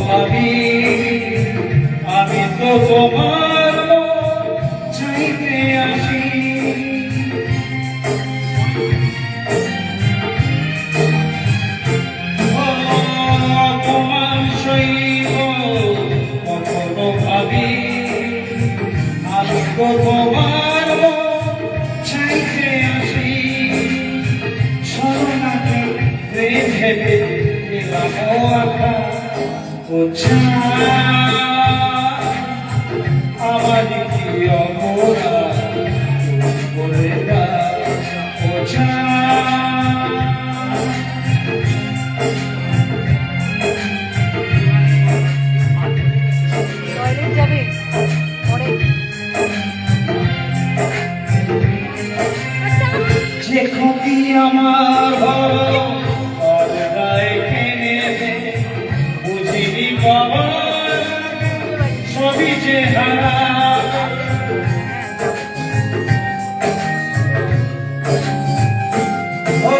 ভাবি আমি তো তোমার চাইতে আসি তোমার সইব কখনো ভাবি আমি তো তোমার চাইতে আসি শরণাকে ভেবে আমার কি অপরাধ করে যে খুবই আমার সবই যে হারা ও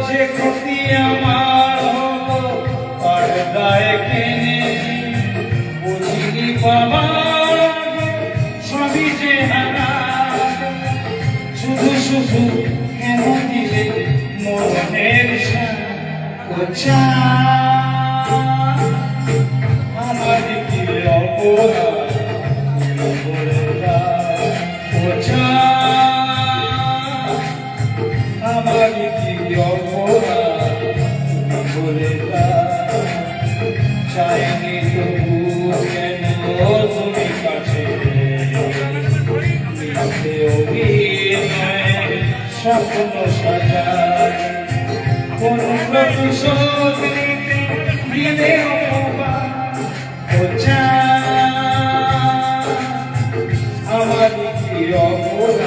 যে ক্ষতি আমার হলো তার দায় কেনে বুঝিনি বাবা সবই যে হারা শুধু শুধু কেন দিলে মনের সাথে আমার কি অপরাধ আমার কি অপরাধ চাইনি তবু কেন তুমি কাছে স্বপ্ন সাজায় কোন প্রতিশোধ দিলে আমার কি অপরাধ